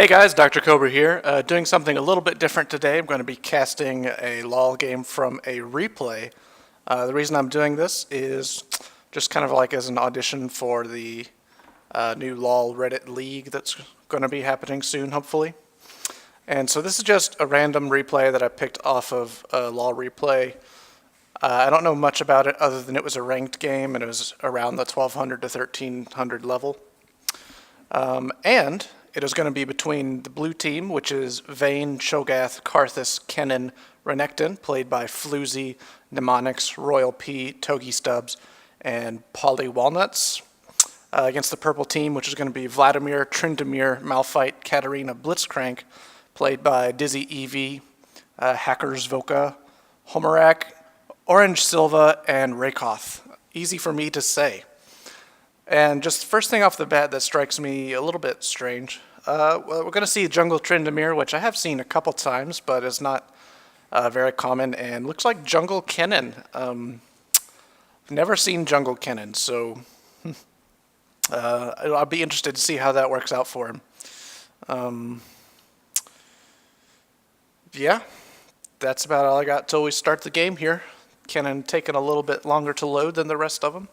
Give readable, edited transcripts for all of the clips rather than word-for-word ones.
Hey guys, Dr. Cobra here, doing something a little bit different today. I'm going to be casting a LoL game from a replay. The reason I'm doing this is just kind of like as an audition for the new LoL Reddit League that's going to be happening soon, hopefully. And so this is just a random replay that I picked off of LoL Replay. I don't know much about it other than it was a ranked game and it was around the 1200 to 1300 level. And it is going to be between the blue team, which is Vayne, Cho'Gath, Karthus, Kennen, Renekton, played by Floozy, Mnemonics, Royal P, Togi Stubbs, and Polly Walnuts. Against the purple team, which is going to be Vladimir, Tryndamere, Malphite, Katarina, Blitzcrank, played by Dizzy Eevee, Hackers Voka, Homerak, Orange Silva, and Rakoth. Easy for me to say. And just first thing off the bat that strikes me a little bit strange, well, we're going to see Jungle Tryndamere, which I have seen a couple times, but is not very common, and looks like Jungle Kennen. Never seen Jungle Kennen, so I'll be interested to see how that works out for him. Yeah, that's about all I got till we start the game here. Kennen taking a little bit longer to load than the rest of them.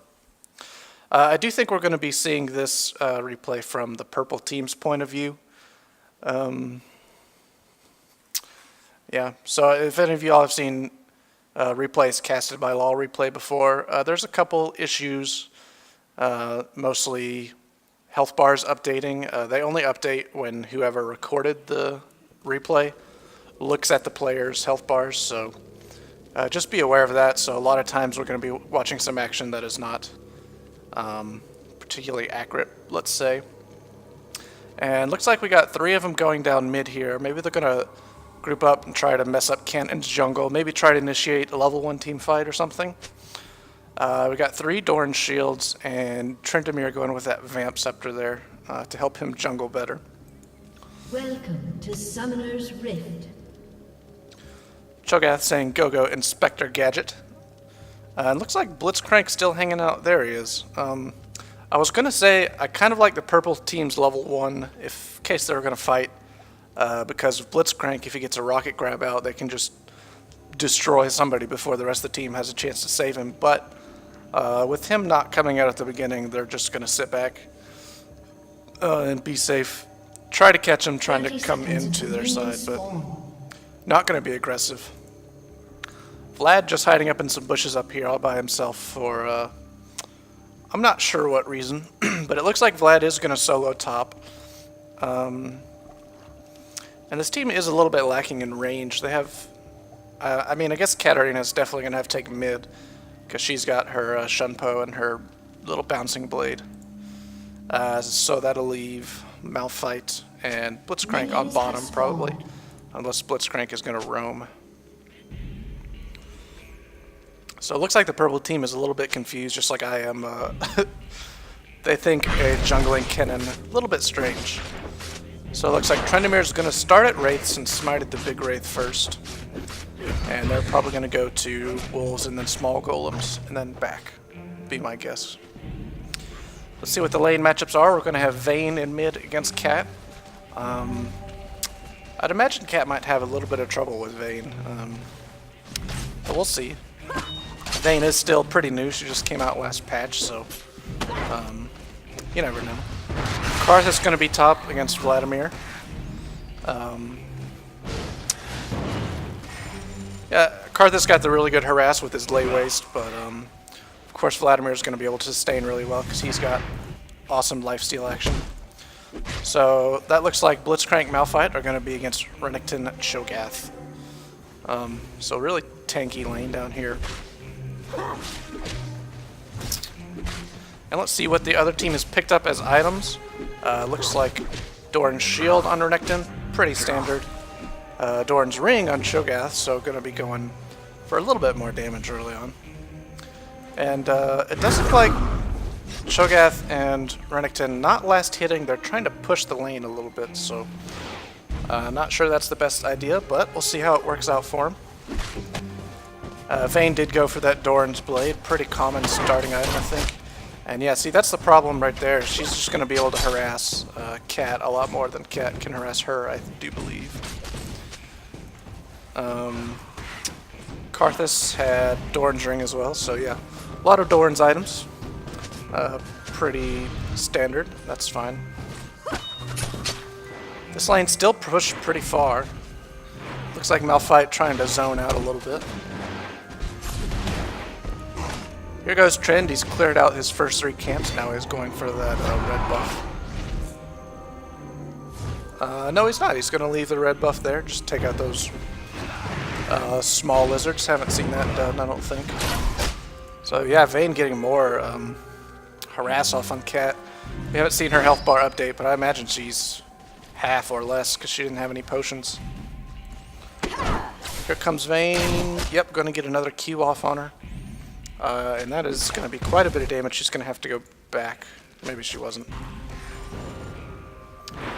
I do think we're going to be seeing this replay from the purple team's point of view. Yeah, so if any of y'all have seen replays casted by LoL Replay before, there's a couple issues, mostly health bars updating. They only update when whoever recorded the replay looks at the player's health bars, so just be aware of that. So a lot of times we're going to be watching some action that is not particularly accurate, let's say. And looks like we got 3 of them going down mid here. Maybe they're going to group up and try to mess up Kennen's jungle. Maybe try to initiate a level 1 team fight or something. We got 3 Doran shields and Tryndamere going with that Vamp Scepter there to help him jungle better. Welcome to Summoner's Rift. Cho'Gath saying go Inspector Gadget. It looks like Blitzcrank still hanging out. There he is. I was going to say I kind of like the purple team's level 1 in case they were going to fight. Because of Blitzcrank, if he gets a rocket grab out, they can just destroy somebody before the rest of the team has a chance to save him. But with him not coming out at the beginning, they're just going to sit back and be safe. Try to catch him trying to come into their side, but not going to be aggressive. Vlad just hiding up in some bushes up here all by himself for, I'm not sure what reason, but it looks like Vlad is going to solo top. And this team is a little bit lacking in range. They have, I mean, I guess Katarina is definitely going to have to take mid, because she's got her Shunpo and her little bouncing blade. So that'll leave Malphite and Blitzcrank on bottom, probably, unless Blitzcrank is going to roam. So it looks like the purple team is a little bit confused, just like I am. They think a jungling Kennen a little bit strange. So it looks like Tryndamere is going to start at Wraiths and smited the big Wraith first. And they're probably going to go to Wolves and then small Golems and then back, be my guess. Let's see what the lane matchups are. We're going to have Vayne in mid against Cat. I'd imagine Cat might have a little bit of trouble with Vayne. But we'll see. Vayne is still pretty new. She just came out last patch, so you never know. Karthus is going to be top against Vladimir. Yeah, Karthus got the really good harass with his lay waste, but of course Vladimir is going to be able to sustain really well because he's got awesome lifesteal action. So that looks like Blitzcrank Malphite are going to be against Renekton Cho'Gath. So really tanky lane down here. And let's see what the other team has picked up as items. Looks like Doran's shield on Renekton, pretty standard. Doran's ring on Cho'Gath, so going to be going for a little bit more damage early on. And it does look like Cho'Gath and Renekton not last hitting. They're trying to push the lane a little bit, so not sure that's the best idea, but we'll see how it works out for him. Vayne did go for that Doran's Blade, pretty common starting item, I think. And yeah, see, that's the problem right there. She's just going to be able to harass Cat a lot more than Cat can harass her, I do believe. Karthus had Doran's Ring as well, so yeah. A lot of Doran's items. Pretty standard, that's fine. This lane still pushed pretty far. Looks like Malphite trying to zone out a little bit. Here goes Trend. He's cleared out his first 3 camps. Now he's going for that red buff. No, he's not. He's going to leave the red buff there. Just take out those small lizards. Haven't seen that done, I don't think. So yeah, Vayne getting more harass off on Cat. We haven't seen her health bar update, but I imagine she's half or less because she didn't have any potions. Here comes Vayne. Yep, going to get another Q off on her. And that is going to be quite a bit of damage. She's going to have to go back. Maybe she wasn't.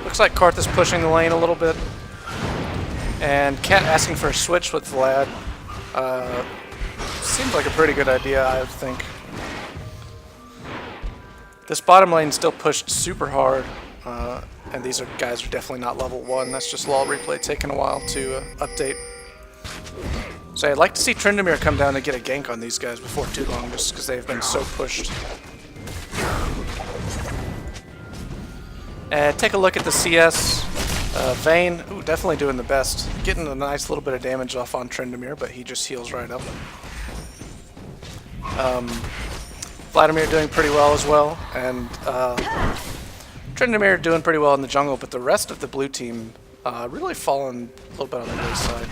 Looks like Karthus pushing the lane a little bit. And Cat asking for a switch with Vlad. Seems like a pretty good idea, I think. This bottom lane still pushed super hard. And these guys are definitely not level 1. That's just LoL replay taking a while to update. So I'd like to see Tryndamere come down and get a gank on these guys before too long, just because they've been so pushed. And take a look at the CS. Vayne, ooh, definitely doing the best. Getting a nice little bit of damage off on Tryndamere, but he just heals right up. Vladimir doing pretty well as well, and Tryndamere doing pretty well in the jungle, but the rest of the blue team really falling a little bit on the wayside.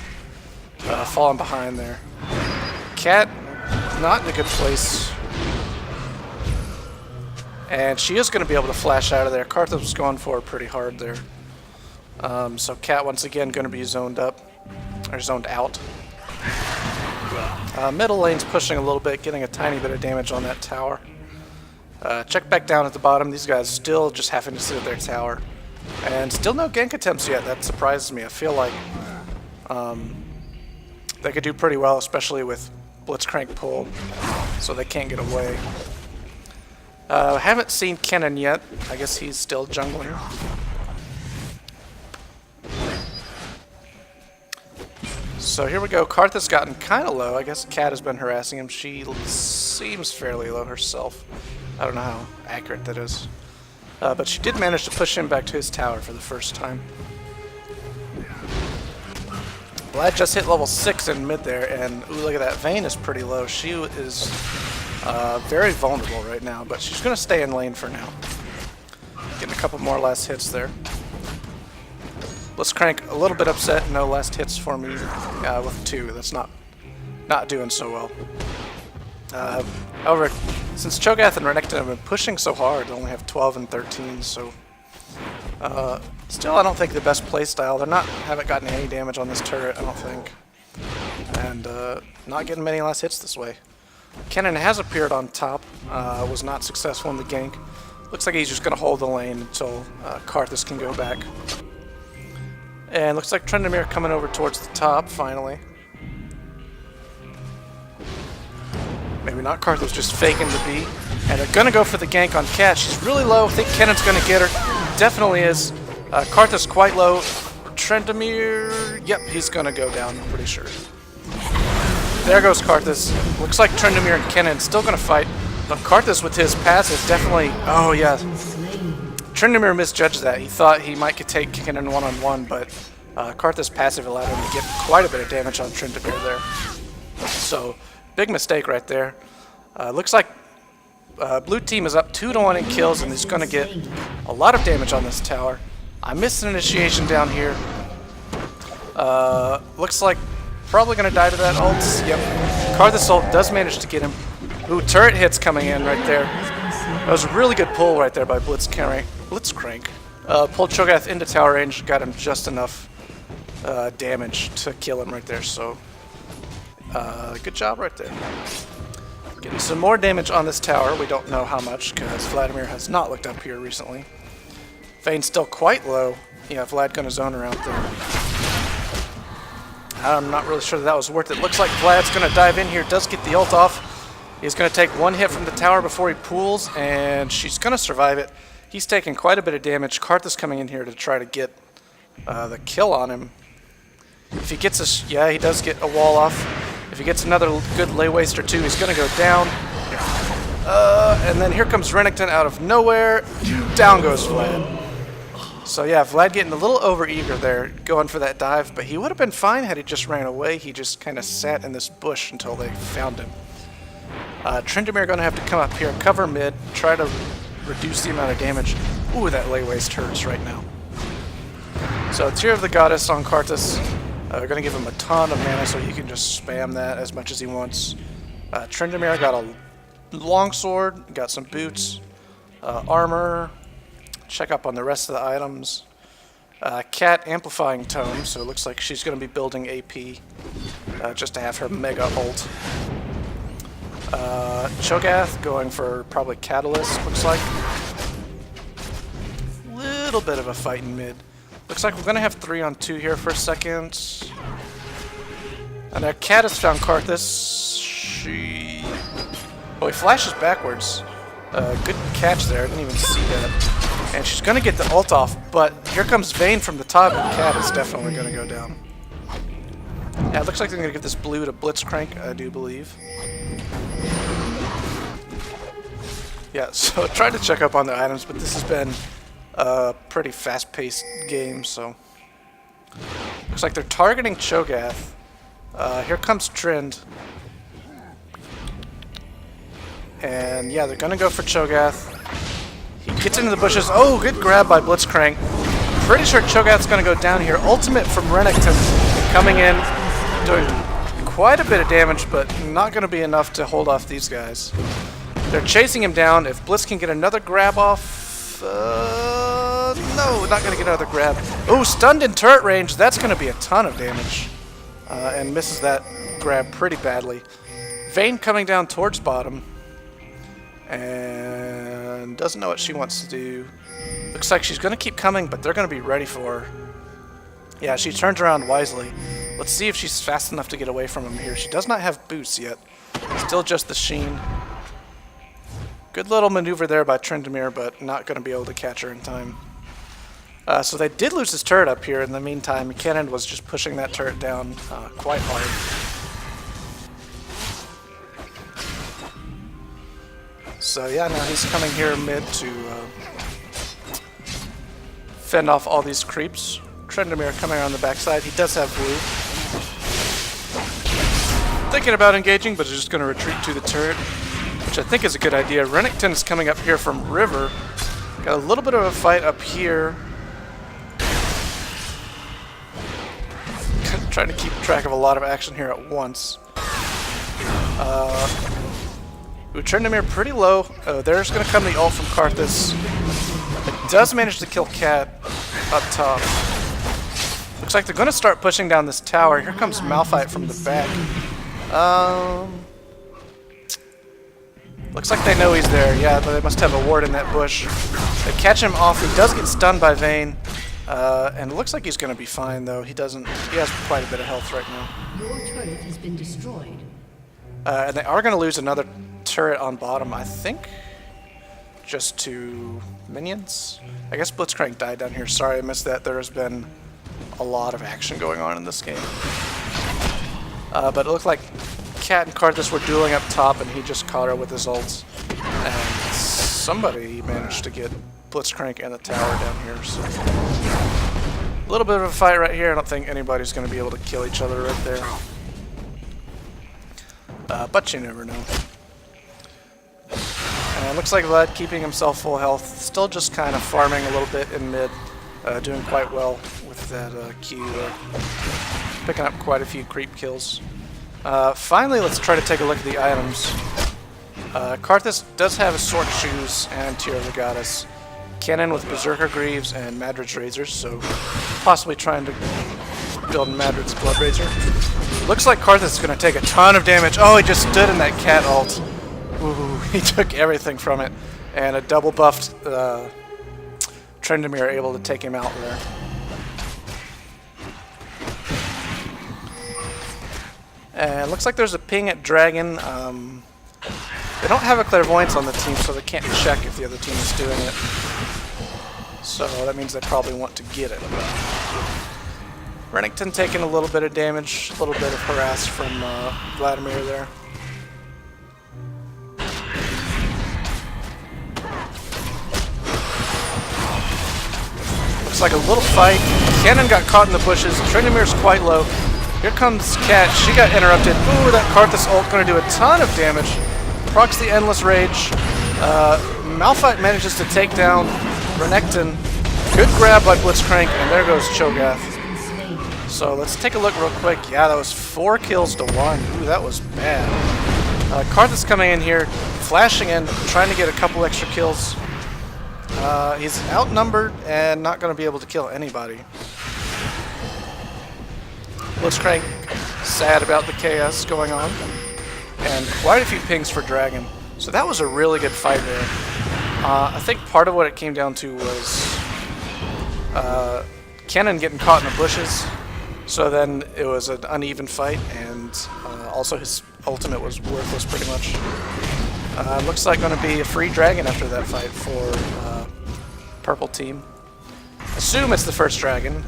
Falling behind there. Cat, not in a good place. And she is going to be able to flash out of there. Karthus was going for her pretty hard there. So Cat once again going to be zoned up, or zoned out. Middle lane's pushing a little bit, getting a tiny bit of damage on that tower. Check back down at the bottom. These guys still just having to sit at their tower. And still no gank attempts yet. That surprises me. I feel like they could do pretty well, especially with Blitzcrank pulled, so they can't get away. Haven't seen Kennen yet. I guess he's still jungling. So here we go. Karthus gotten kind of low. I guess Cat has been harassing him. She seems fairly low herself. I don't know how accurate that is. But she did manage to push him back to his tower for the first time. Vlad just hit level 6 in mid there, and ooh, look at that. Vayne is pretty low. She is very vulnerable right now, but she's going to stay in lane for now. Getting a couple more last hits there. Blitzcrank a little bit upset. No last hits for me with 2. That's not doing so well. However, since Cho'Gath and Renekton have been pushing so hard, they only have 12 and 13, so still I don't think the best playstyle. Haven't gotten any damage on this turret, I don't think. And not getting many last hits this way. Kennen has appeared on top, was not successful in the gank. Looks like he's just going to hold the lane until Karthus can go back. And looks like Tryndamere coming over towards the top, finally. Maybe not. Karthus just faking the B. And they're going to go for the gank on Cat. She's really low. I think Kennen's going to get her. Definitely is. Karthus quite low. Tryndamere, yep, he's going to go down, I'm pretty sure. There goes Karthus. Looks like Tryndamere and Kennen still going to fight. But Karthus with his passive definitely... Oh, yeah. Tryndamere misjudged that. He thought he might could take Kennen one-on-one, but Karthus' passive allowed him to get quite a bit of damage on Tryndamere there. So, big mistake right there. Looks like blue team is up 2-1 in kills, and he's going to get a lot of damage on this tower. I missed an initiation down here. Looks like probably going to die to that ult. Yep. Karthus' ult does manage to get him. Ooh, turret hits coming in right there. That was a really good pull right there by Blitzcrank. Pulled Cho'Gath into tower range, got him just enough damage to kill him right there. So, good job right there. Getting some more damage on this tower. We don't know how much because Vladimir has not looked up here recently. Vayne's still quite low. Yeah, Vlad gonna zone around there. I'm not really sure that was worth it. Looks like Vlad's gonna dive in here. Does get the ult off. He's going to take one hit from the tower before he pulls, and she's going to survive it. He's taking quite a bit of damage. Karthus coming in here to try to get the kill on him. If he gets a... yeah, he does get a wall off. If he gets another good lay waste or two, he's going to go down. And then here comes Renekton out of nowhere. Down goes Vlad. So yeah, Vlad getting a little overeager there, going for that dive, but he would have been fine had he just ran away. He just kind of sat in this bush until they found him. Tryndamere going to have to come up here, cover mid, try to reduce the amount of damage. Ooh, that lay waste hurts right now. So Tear of the Goddess on Karthus. We're going to give him a ton of mana so he can just spam that as much as he wants. Tryndamere got a longsword, got some boots, armor. Check up on the rest of the items. Cat amplifying tome, so it looks like she's going to be building AP just to have her mega ult. Cho'Gath going for probably Catalyst, looks like. Little bit of a fight in mid. Looks like we're going to have 3-on-2 here for a second. And now Cat has found Karthus. Oh, he flashes backwards. Good catch there, I didn't even see that. And she's going to get the ult off, but here comes Vayne from the top, and Cat is definitely going to go down. Yeah, it looks like they're going to give this blue to Blitzcrank, I do believe. Yeah, so I tried to check up on the items, but this has been a pretty fast-paced game, so... Looks like they're targeting Cho'Gath. Here comes Trynd. And yeah, they're going to go for Cho'Gath. He gets into the bushes. Oh, good grab by Blitzcrank. Pretty sure Cho'Gath's going to go down here. Ultimate from Renekton coming in, doing quite a bit of damage, but not going to be enough to hold off these guys. They're chasing him down. If Blitz can get another grab off... no, not going to get another grab. Oh, stunned in turret range. That's going to be a ton of damage. And misses that grab pretty badly. Vayne coming down towards bottom. And doesn't know what she wants to do. Looks like she's going to keep coming, but they're going to be ready for her. Yeah, she turns around wisely. Let's see if she's fast enough to get away from him here. She does not have boots yet. Still just the sheen. Good little maneuver there by Tryndamere, but not going to be able to catch her in time. So they did lose his turret up here in the meantime. Cannon was just pushing that turret down quite hard. So yeah, now he's coming here mid to fend off all these creeps. Tryndamere coming around the backside. He does have blue. Thinking about engaging, but is just going to retreat to the turret, which I think is a good idea. Renekton is coming up here from river. Got a little bit of a fight up here. Trying to keep track of a lot of action here at once. Tryndamere pretty low. There's going to come the ult from Karthus. It does manage to kill Cat up top. Looks like they're going to start pushing down this tower. Here comes Malphite from the back. Looks like they know he's there. Yeah, but they must have a ward in that bush. They catch him off. He does get stunned by Vayne. And it looks like he's going to be fine, though. He has quite a bit of health right now. Your turret has been destroyed. And they are going to lose another turret on bottom, I think. Just to minions. I guess Blitzcrank died down here. Sorry, I missed that. There has been a lot of action going on in this game. But it looked like Cat and Karthus were dueling up top, and he just caught her with his ults. And somebody managed to get Blitzcrank and the tower down here. So a little bit of a fight right here. I don't think anybody's going to be able to kill each other right there. But you never know. And it looks like Vlad keeping himself full health. Still just kind of farming a little bit in mid. Doing quite well with that Q there. Picking up quite a few creep kills. Finally, let's try to take a look at the items. Karthus does have a Sword Shoes and Tear of the Goddess. Cannon with Berserker Greaves and Madrid's Razors, so possibly trying to build Madrid's Blood Razor. Looks like Karthus is going to take a ton of damage. Oh, he just stood in that cat ult. Ooh, he took everything from it. And a double buffed Tryndamere able to take him out there. And looks like there's a ping at Dragon. They don't have a clairvoyance on the team, so they can't check if the other team is doing it. So that means they probably want to get it. Renekton taking a little bit of damage, a little bit of harass from Vladimir there. Looks like a little fight. Cannon got caught in the bushes. Tryndamere's quite low. Here comes Cat. She got interrupted. Ooh, that Karthus ult going to do a ton of damage. Procs the Endless Rage. Malphite manages to take down Renekton. Good grab by Blitzcrank, and there goes Cho'Gath. So let's take a look real quick. Yeah, that was 4 kills to 1. Ooh, that was bad. Karthus coming in here, flashing in, trying to get a couple extra kills. He's outnumbered and not going to be able to kill anybody. Blitzcrank sad about the chaos going on. And quite a few pings for Dragon. So that was a really good fight there. I think part of what it came down to was Cannon getting caught in the bushes. So then it was an uneven fight, and also his ultimate was worthless pretty much. Looks like going to be a free Dragon after that fight for purple team. Assume it's the first Dragon.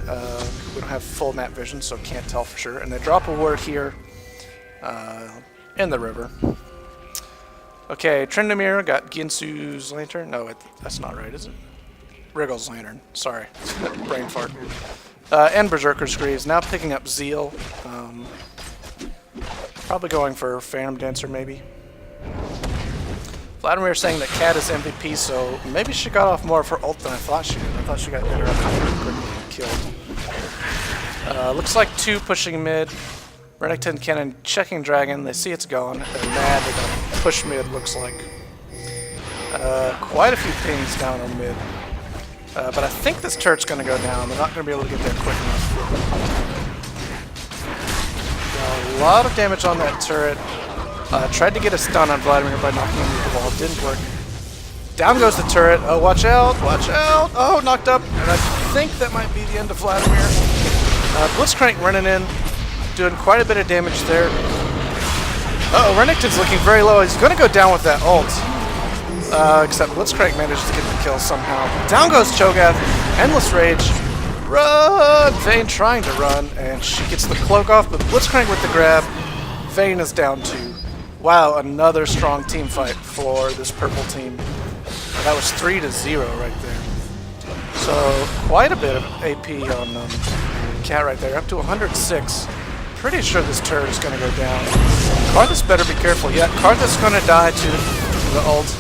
We don't have full map vision, so can't tell for sure. And they drop a ward here in the river. Okay, Tryndamere got Ginsu's lantern. No, that's not right, is it? Wriggle's lantern. Sorry. Brain fart. And Berserker's Greaves. Now picking up Zeal. Probably going for Phantom Dancer, maybe. Vladimir saying that Cat is MVP, so maybe she got off more of her ult than I thought she did. I thought she got interrupted quickly and killed. Looks like 2 pushing mid. Renekton Cannon checking Dragon. They see it's going. They're mad. They're going to push mid, looks like. Quite a few pings down on mid. But I think this turret's going to go down. They're not going to be able to get there quick enough. Got a lot of damage on that turret. Tried to get a stun on Vladimir by knocking him into the wall. Didn't work. Down goes the turret. Oh, watch out! Watch out! Oh, knocked up. And I think that might be the end of Vladimir. Blitzcrank running in. Doing quite a bit of damage there. Uh-oh, Renekton's looking very low. He's going to go down with that ult. Except Blitzcrank manages to get the kill somehow. Down goes Cho'Gath. Endless Rage. Run! Vayne trying to run, and she gets the cloak off, but Blitzcrank with the grab. Vayne is down 2. Wow, another strong team fight for this purple team. That was 3-0 right there. So, quite a bit of AP on Cat right there. Up to 106. Pretty sure this turret is going to go down. Karthus better be careful. Yeah, Karthus is going to die to the ult.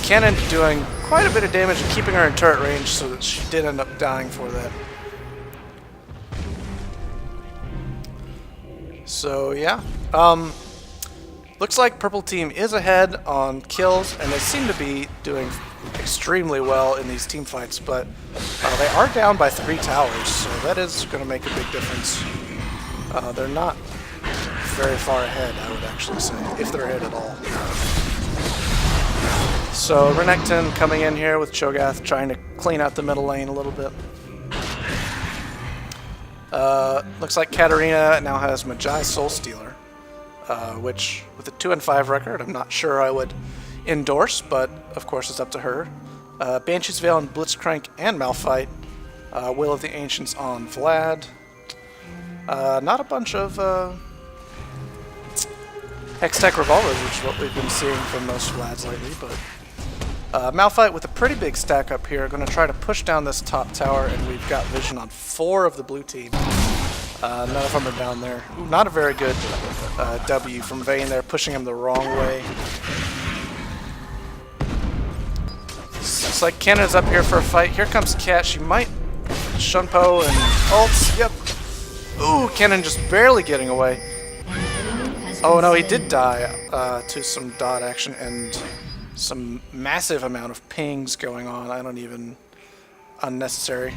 Cannon doing quite a bit of damage and keeping her in turret range, so that she did end up dying for that. So yeah, looks like purple team is ahead on kills, and they seem to be doing extremely well in these team fights, but they are down by 3 towers, so that is going to make a big difference. They're not very far ahead, I would actually say, if they're ahead at all. So Renekton coming in here with Cho'Gath, trying to clean out the middle lane a little bit. Looks like Katarina now has Magi Soulstealer, which with a 2-5 record, I'm not sure I would endorse, but of course it's up to her. Banshee's Veil on Blitzcrank and Malphite. Will of the Ancients on Vlad. Not a bunch of Hextech Revolvers, which is what we've been seeing from most Vlads lately, but Malphite with a pretty big stack up here. Going to try to push down this top tower, and we've got vision on 4 of the blue team. None of them are down there. Ooh, not a very good W from Vayne there, pushing him the wrong way. Looks like Cannon's up here for a fight. Here comes Cat. She might Shunpo and ults. Yep. Ooh, Cannon just barely getting away. Oh no, he did die to some dot action and some massive amount of pings going on. I don't even... unnecessary.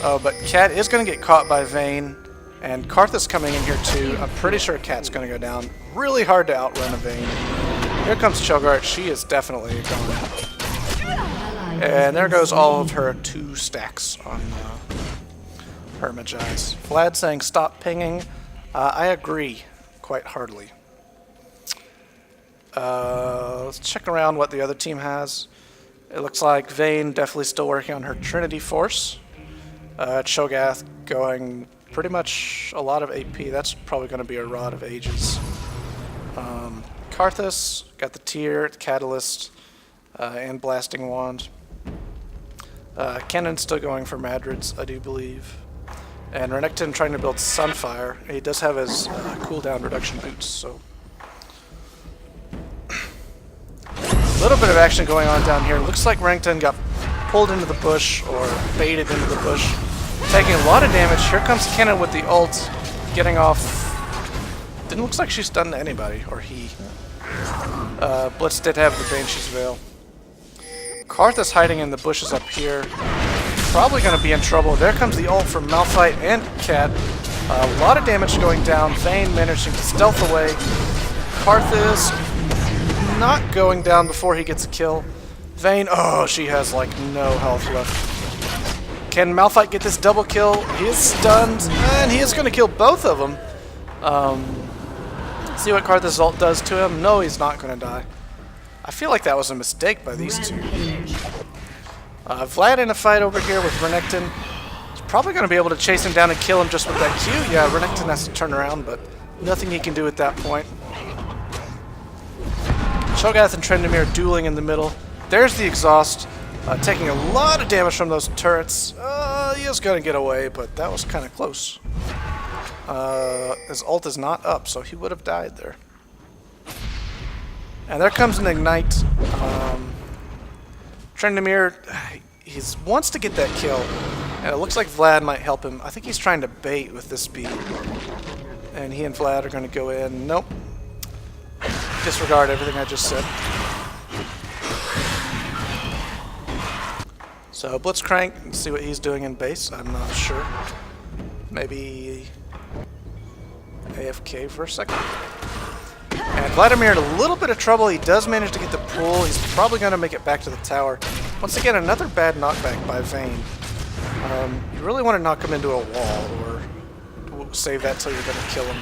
Oh, but Cat is going to get caught by Vayne, and Karthus coming in here too. I'm pretty sure Cat's going to go down. Really hard to outrun a Vayne. Here comes Cho'Gath. She is definitely gone. And there goes all of her 2 stacks on her Magi's. Vlad saying stop pinging. I agree quite heartily. Let's check around what the other team has. It looks like Vayne definitely still working on her Trinity Force. Cho'Gath going pretty much a lot of AP. That's probably going to be a Rod of Ages. Karthus got the Tear, Catalyst, and Blasting Wand. Cannon's still going for Madrids, I do believe. And Renekton trying to build Sunfire. He does have his cooldown reduction boots, so. A little bit of action going on down here. Looks like Renekton got pulled into the bush or baited into the bush, taking a lot of damage. Here comes Cannon with the ult, getting off. Didn't look like she stunned anybody, or he. Blitz did have the Banshee's Veil. Karthus hiding in the bushes up here. Probably going to be in trouble. There comes the ult from Malphite and Cat. A lot of damage going down. Vayne managing to stealth away. Karthus not going down before he gets a kill. Vayne, oh, she has like no health left. Can Malphite get this double kill? He is stunned, and he is going to kill both of them. See what Karthus' ult does to him? No, he's not going to die. I feel like that was a mistake by these two. Vlad in a fight over here with Renekton. He's probably going to be able to chase him down and kill him just with that Q. Yeah, Renekton has to turn around, but nothing he can do at that point. Cho'Gath and Tryndamere dueling in the middle. There's the exhaust, taking a lot of damage from those turrets. He is going to get away, but that was kind of close. His ult is not up, so he would have died there. And there comes an Ignite. Tryndamere, he wants to get that kill, and it looks like Vlad might help him. I think he's trying to bait with this speed. And he and Vlad are going to go in. Nope. Disregard everything I just said. So Blitzcrank, see what he's doing in base. I'm not sure. Maybe AFK for a second. And Vladimir in a little bit of trouble. He does manage to get the pull. He's probably going to make it back to the tower. Once again, another bad knockback by Vayne. You really want to knock him into a wall, or save that till you're going to kill him.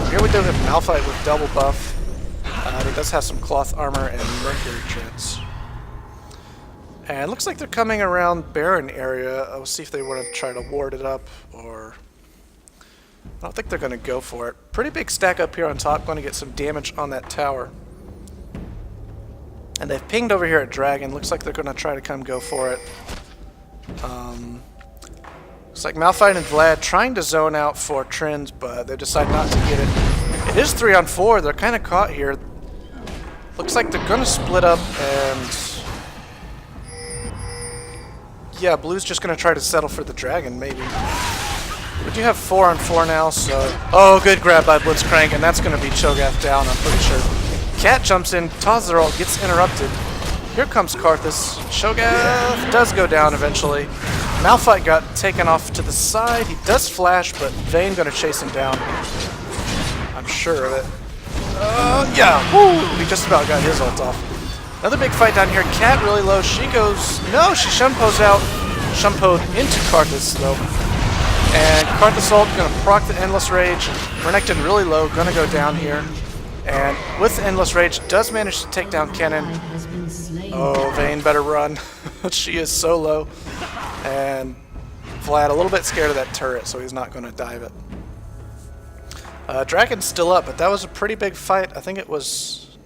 Here we do have Malphite with double buff. He does have some cloth armor and mercury treads. And it looks like they're coming around Baron area. We'll see if they want to try to ward it up, or I don't think they're going to go for it. Pretty big stack up here on top. Going to get some damage on that tower. And they've pinged over here at Dragon. Looks like they're going to try to come go for it. Looks like Malphite and Vlad trying to zone out for Trends, but they decide not to get it. It is 3 on 4. They're kind of caught here. Looks like they're going to split up, and yeah, Blue's just going to try to settle for the Dragon, maybe. We do have 4 on 4 now, so... Oh, good grab by Blitzcrank, and that's going to be Cho'Gath down, I'm pretty sure. Cat jumps in, tosses their ult, gets interrupted. Here comes Karthus. Cho'Gath does go down eventually. Malphite got taken off to the side. He does flash, but Vayne going to chase him down. I'm sure of it. Yeah, woo! He just about got his ult off. Another big fight down here. Cat really low. She goes... No, she Shumpo's out. Shumpo'd into Karthus, though. And Karthus ult going to proc the Endless Rage. Renekton really low, going to go down here. And with Endless Rage, does manage to take down Cannon. Oh, Vayne better run. She is so low. And Vlad a little bit scared of that turret, so he's not going to dive it. Dragon's still up, but that was a pretty big fight. I think it was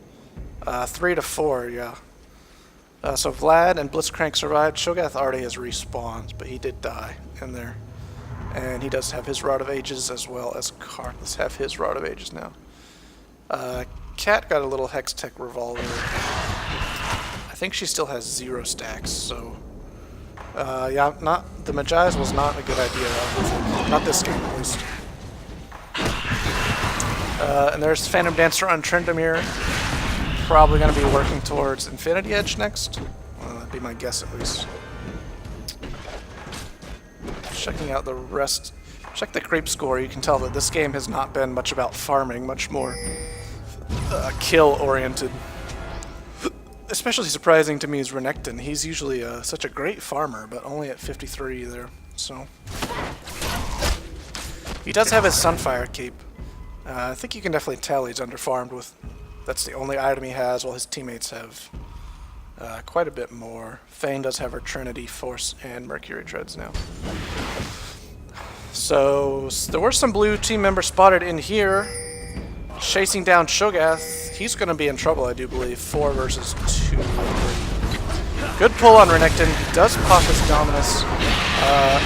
3-4, yeah. So Vlad and Blitzcrank survived. Cho'Gath already has respawned, but he did die in there. And he does have his Rod of Ages, as well as Karthus have his Rod of Ages now. Cat got a little Hex Tech Revolver. I think she still has 0 stacks, so... yeah, the Magi's was not a good idea. Not this game, at least. And there's Phantom Dancer on Tryndamere. Probably going to be working towards Infinity Edge next. That'd be my guess, at least. Checking out the rest. Check the creep score. You can tell that this game has not been much about farming, much more kill-oriented. Especially surprising to me is Renekton. He's usually such a great farmer, but only at 53 there. So he does have his Sunfire cape. I think you can definitely tell he's underfarmed with That's the only item he has, while his teammates have quite a bit more. Fane does have her Trinity, Force, and Mercury Treads now. So there were some blue team members spotted in here, chasing down Shogath. He's going to be in trouble, I do believe. 4 versus 2. Good pull on Renekton. He does pop his Dominus.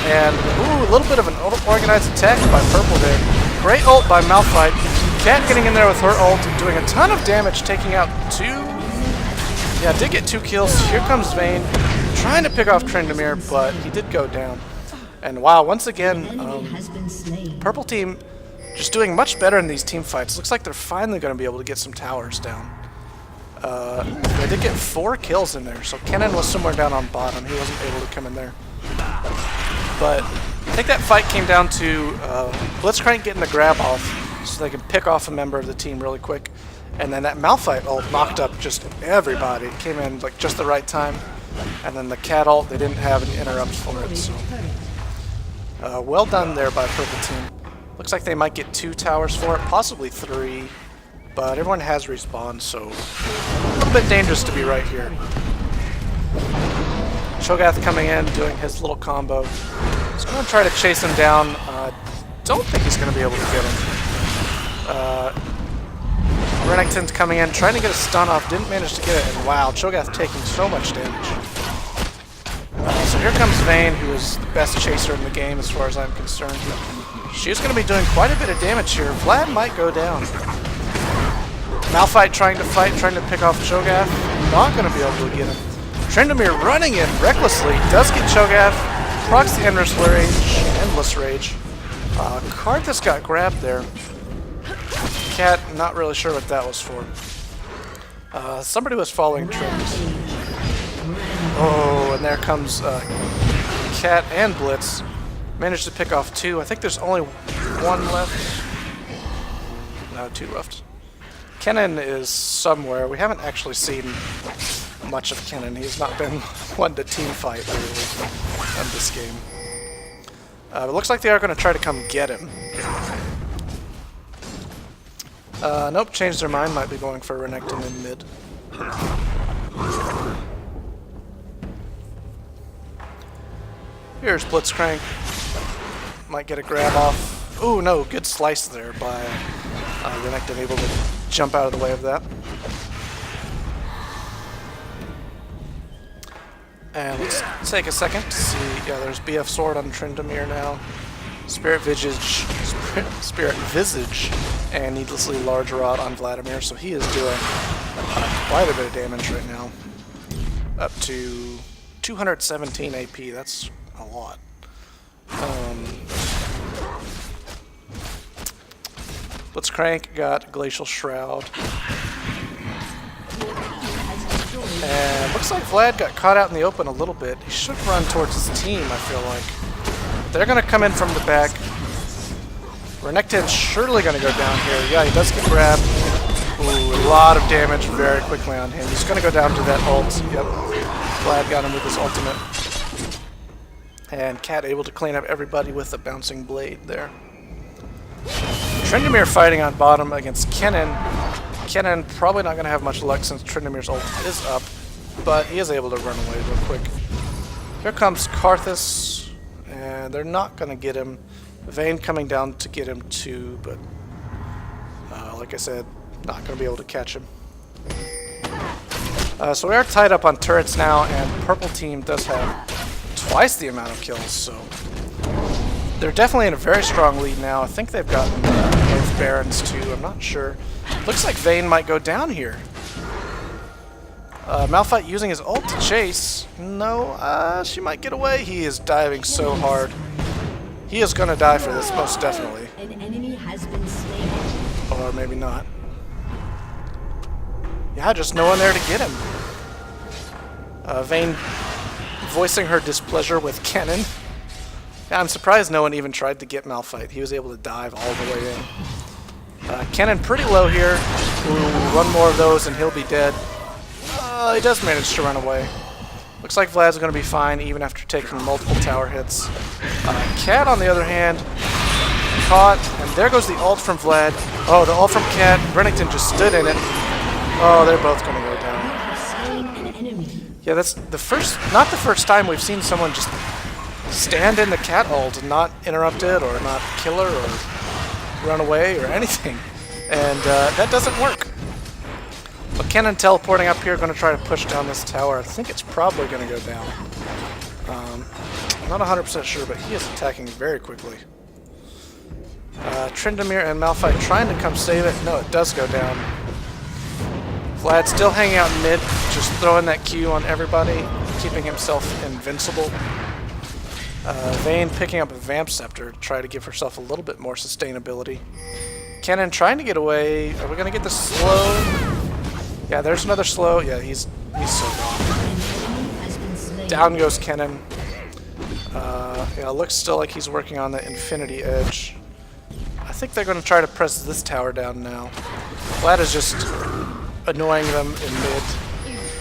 And, ooh, a little bit of an organized attack by Purple there. Great ult by Malphite. Cat getting in there with her ult, doing a ton of damage, taking out 2. Yeah, did get 2 kills. Here comes Vayne, trying to pick off Tryndamere, but he did go down. And wow, once again, Purple team just doing much better in these team fights. Looks like they're finally going to be able to get some towers down. They did get 4 kills in there, so Kennen was somewhere down on bottom. He wasn't able to come in there. But I think that fight came down to Blitzcrank getting the grab off so they can pick off a member of the team really quick. And then that Malphite ult knocked up just everybody. It came in like just the right time. And then the Cat ult, they didn't have an interrupt for it. So well done there by Purple team. Looks like they might get 2 towers for it, possibly 3. But everyone has respawned, so a little bit dangerous to be right here. Shogath coming in, doing his little combo. He's going to try to chase him down. Don't think he's going to be able to get him. Renekton's coming in, trying to get a stun off, didn't manage to get it, and wow, Shogath taking so much damage. So here comes Vayne, who is the best chaser in the game as far as I'm concerned. She's going to be doing quite a bit of damage here. Vlad might go down. Malphite trying to fight, trying to pick off Shogath. Not going to be able to get him. Tryndamere running in recklessly, does get Shogath. Procs the Endless Rage. Karthus got grabbed there. Cat, not really sure what that was for. Somebody was following Tryndamere. Oh, and there comes Cat and Blitz. Managed to pick off 2. I think there's only 1 left. No, 2 left. Kennen is somewhere. We haven't actually seen much of Kennen. He's not been one to team fight really in this game. It looks like they are going to try to come get him. Nope, changed their mind. Might be going for Renekton in mid. Here's Blitzcrank. Might get a grab off. Ooh, no, good slice there by Renekton, able to jump out of the way of that. And let's take a second to see. Yeah, there's BF Sword on Tryndamere now. Spirit Visage, and Needlessly Large Rod on Vladimir, so he is doing quite a bit of damage right now. Up to 217 AP, that's a lot. Blitzcrank got Glacial Shroud. And looks like Vlad got caught out in the open a little bit. He should run towards his team, I feel like. They're going to come in from the back. Renekton's surely going to go down here. Yeah, he does get grabbed. Ooh, a lot of damage very quickly on him. He's going to go down to that ult. Yep. Vlad got him with his ultimate. And Cat able to clean up everybody with the bouncing blade there. Tryndamere fighting on bottom against Kennen. Kennen probably not going to have much luck since Tryndamere's ult is up, but he is able to run away real quick. Here comes Karthus, and they're not going to get him. Vayne coming down to get him too, but like I said, not going to be able to catch him. So we are tied up on turrets now, and Purple team does have twice the amount of kills, so they're definitely in a very strong lead now. I think they've gotten both Barons too, I'm not sure. Looks like Vayne might go down here. Malphite using his ult to chase. No, she might get away. He is diving so hard. He is going to die for this, most definitely. An enemy has been slain. Or maybe not. Yeah, just no one there to get him. Vayne voicing her displeasure with Kennen. Yeah, I'm surprised no one even tried to get Malphite. He was able to dive all the way in. Kennen pretty low here. Ooh, one more of those and he'll be dead. He does manage to run away. Looks like Vlad's going to be fine even after taking multiple tower hits. Cat, on the other hand, caught, and there goes the ult from Vlad. Oh, the ult from Cat. Renekton just stood in it. Oh, they're both gonna go down. You have slain an enemy. Yeah, that's not the first time we've seen someone just stand in the cat ult and not interrupt it or not kill her or run away or anything. And that doesn't work. But Kennen teleporting up here, going to try to push down this tower. I think it's probably going to go down. Not 100% sure, but he is attacking very quickly. Tryndamere and Malphite trying to come save it. No, it does go down. Vlad still hanging out in mid, just throwing that Q on everybody, keeping himself invincible. Vayne picking up a Vamp Scepter to try to give herself a little bit more sustainability. Kennen trying to get away. Are we going to get the slow? Yeah, there's another slow. Yeah, he's so gone. Down goes Kennen. Yeah, it looks still like he's working on the Infinity Edge. I think they're going to try to press this tower down now. Vlad is just annoying them in mid.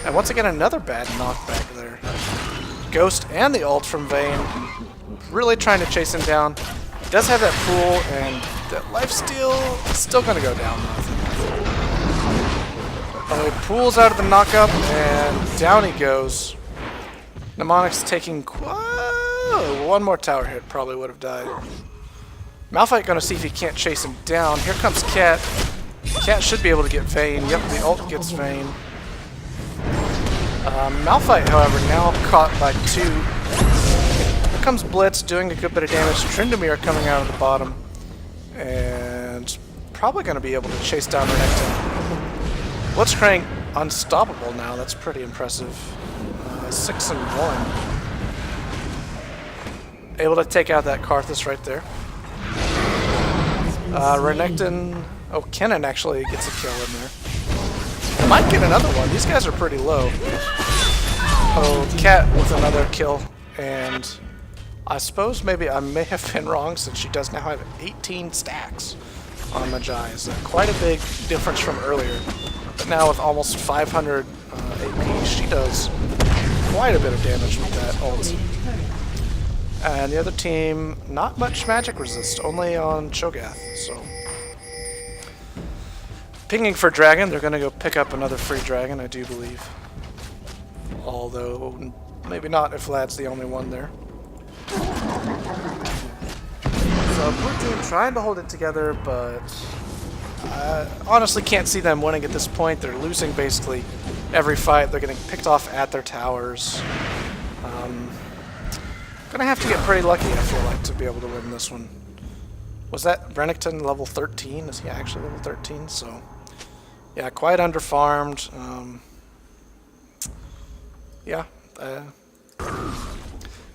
And once again, another bad knockback there. Ghost and the ult from Vayne. Really trying to chase him down. He does have that pool, and that lifesteal is still going to go down. Oh, he pulls out of the knockup, and down he goes. Mnemonic's taking... Whoa, one more tower hit probably would have died. Malphite going to see if he can't chase him down. Here comes Cat. Cat should be able to get Vayne. Yep, the ult gets Vayne. Malphite, however, now caught by 2. Here comes Blitz, doing a good bit of damage. Tryndamere coming out of the bottom. And probably going to be able to chase down Renekton. Blitzcrank unstoppable now. That's pretty impressive. 6 and 1. Able to take out that Karthus right there. Renekton... Oh, Kennen actually gets a kill in there. Might get another one. These guys are pretty low. Oh, Cat with another kill. And I suppose maybe I may have been wrong since she does now have 18 stacks on Magi. So quite a big difference from earlier. But now with almost 500 AP, she does quite a bit of damage with that ult. And the other team, not much magic resist, only on Cho'Gath, so. Pinging for Dragon, they're going to go pick up another free Dragon, I do believe. Although, maybe not if Vlad's the only one there. So, blue team trying to hold it together, but honestly can't see them winning at this point. They're losing basically every fight. They're getting picked off at their towers. Gonna have to get pretty lucky, I feel like, to be able to win this one. Was that Renekton level 13? Is he actually level 13? So, yeah, quite underfarmed. Yeah, I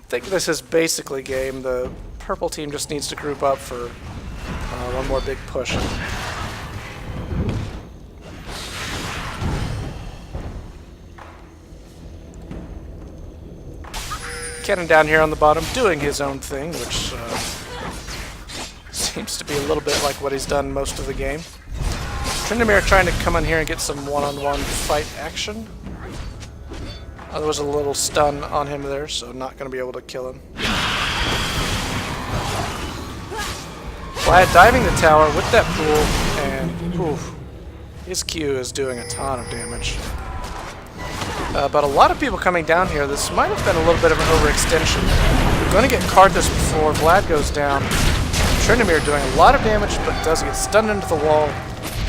think this is basically game. The purple team just needs to group up for one more big push. Kennen down here on the bottom doing his own thing, which seems to be a little bit like what he's done most of the game. Tryndamere trying to come in here and get some one-on-one fight action. There was a little stun on him there, so not going to be able to kill him. Vlad diving the tower with that pool, and oof, his Q is doing a ton of damage. But a lot of people coming down here. This might have been a little bit of an overextension. We're going to get Karthus before Vlad goes down. Tryndamere doing a lot of damage, but does get stunned into the wall.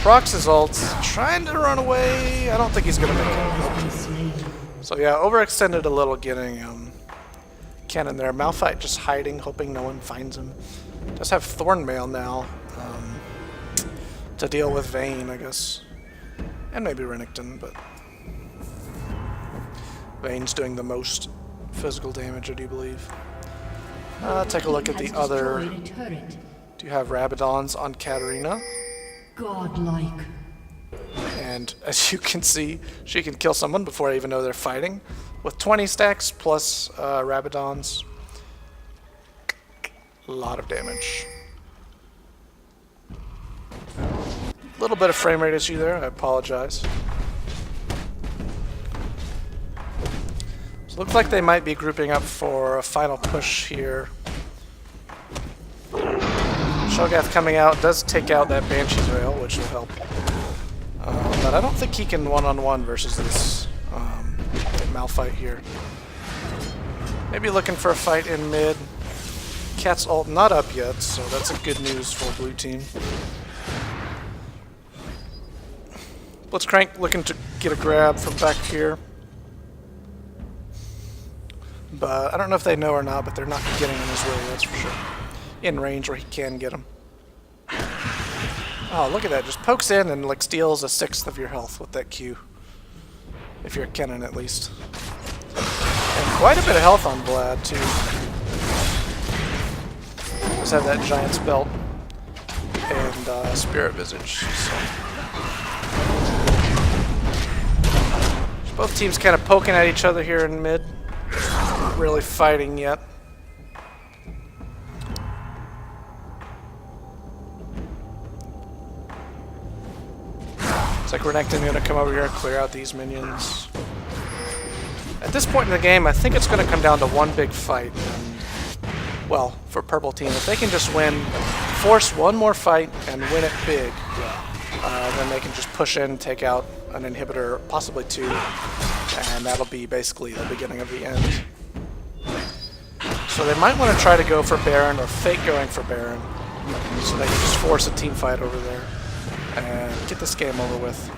Procs his ults, trying to run away. I don't think he's going to make it. So yeah, overextended a little getting Kennen there. Malphite just hiding, hoping no one finds him. Does have Thornmail now to deal with Vayne, I guess. And maybe Renekton, but Vayne's doing the most physical damage, I do believe. Take a look at the other. Do you have Rabadons on Katarina? Godlike. And as you can see, she can kill someone before I even know they're fighting. With 20 stacks plus Rabadons. A lot of damage. A little bit of frame rate issue there, I apologize. So looks like they might be grouping up for a final push here. Cho'Gath coming out does take out that Banshee's Veil, which will help. But I don't think he can one-on-one versus this Malphite here. Maybe looking for a fight in mid. Cat's ult not up yet, so that's a good news for blue team. Blitzcrank looking to get a grab from back here. But I don't know if they know or not, but they're not getting in his way, that's for sure. In range where he can get him. Oh, look at that. Just pokes in and like steals a sixth of your health with that Q. If you're a Kennen, at least. And quite a bit of health on Vlad, too. Just have that Giant's Belt and Spirit Visage. So. Both teams kind of poking at each other here in mid. Not really fighting yet. Looks like Renekton's going to come over here and clear out these minions. At this point in the game, I think it's going to come down to one big fight. And, well, for purple team, if they can just win, force one more fight and win it big, then they can just push in, take out an inhibitor, possibly two, and that'll be basically the beginning of the end. So they might want to try to go for Baron or fake going for Baron, so they can just force a team fight over there and get this game over with.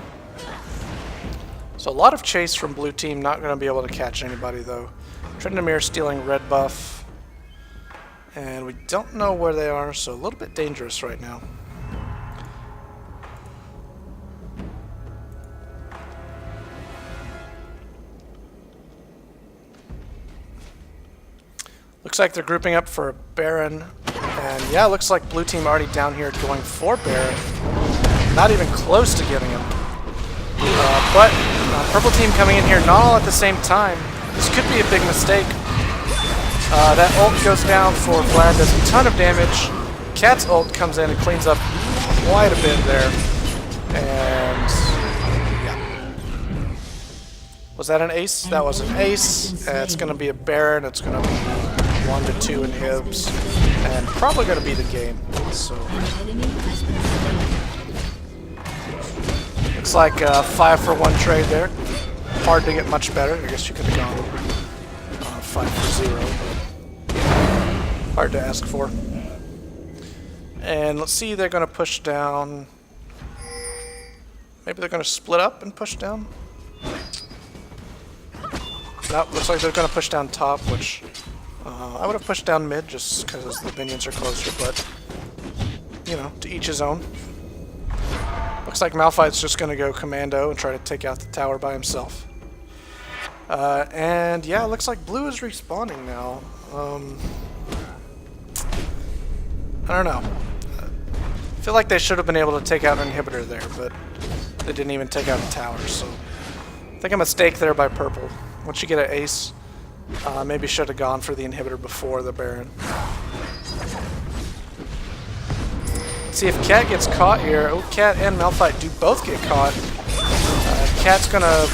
So a lot of chase from blue team, not going to be able to catch anybody though. Tryndamere stealing red buff, and we don't know where they are, so a little bit dangerous right now. Looks like they're grouping up for a Baron, and yeah, looks like blue team already down here going for Baron. Not even close to getting him. But purple team coming in here not all at the same time. This could be a big mistake. That ult goes down for Vlad, does a ton of damage. Cat's ult comes in and cleans up quite a bit there. And yeah. Was that an ace? That was an ace. It's going to be a Baron. It's going to be 1 to 2 inhibs. And probably going to be the game. So. Looks like a 5-for-1 trade there. Hard to get much better. I guess you could have gone 5 for 0, but hard to ask for. And let's see, they're going to push down. Maybe they're going to split up and push down. Nope, looks like they're going to push down top, which I would have pushed down mid just because the minions are closer, but you know, to each his own. Looks like Malphite's just going to go commando and try to take out the tower by himself. And yeah, looks like blue is respawning now. I don't know. I feel like they should have been able to take out an inhibitor there, but they didn't even take out a tower, so I think a mistake there by purple. Once you get an ace, maybe should have gone for the inhibitor before the Baron. See if Cat gets caught here. Oh, Cat and Malphite do both get caught. Cat's gonna...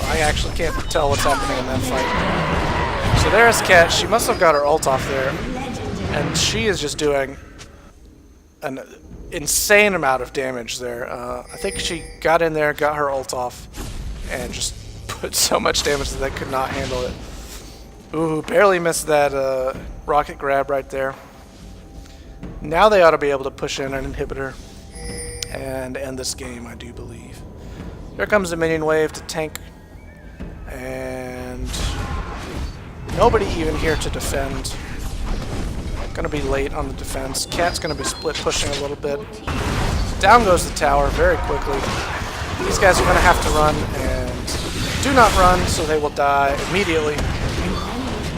I actually can't tell what's happening in that fight. So there's Cat. She must have got her ult off there. And she is just doing an insane amount of damage there. I think she got in there, got her ult off, and just put so much damage that they could not handle it. Ooh, barely missed that rocket grab right there. Now they ought to be able to push in an inhibitor and end this game, I do believe. Here comes the minion wave to tank, and nobody even here to defend. Gonna be late on the defense. Cat's gonna be split pushing a little bit. Down goes the tower very quickly. These guys are gonna have to run, and do not run, so they will die immediately.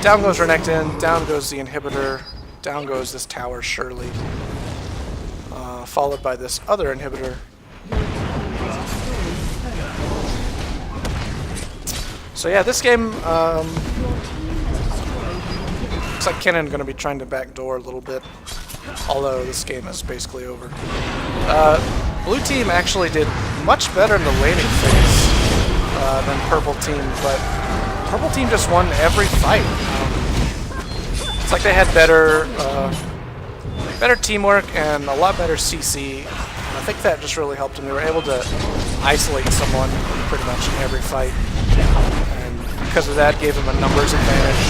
Down goes Renekton, down goes the inhibitor. Down goes this tower, surely. Followed by this other inhibitor. So yeah, this game looks like Kennen going to be trying to backdoor a little bit. Although this game is basically over. Blue team actually did much better in the laning phase than purple team, but purple team just won every fight. It's like they had better teamwork and a lot better CC I think that just really helped him. They were able to isolate someone pretty much in every fight. And because of that, gave him a numbers advantage.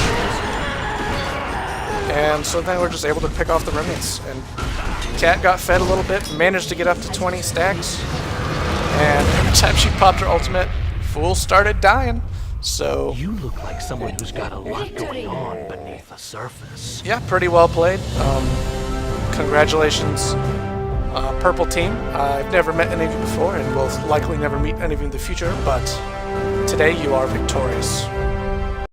And so then we're just able to pick off the remnants. And Cat got fed a little bit, managed to get up to 20 stacks. And every time she popped her ultimate, Fool started dying. So You look like someone who's got a lot going on beneath the surface. yeah, pretty well played. Congratulations, Purple Team. I've never met any of you before and will likely never meet any of you in the future, but today you are victorious.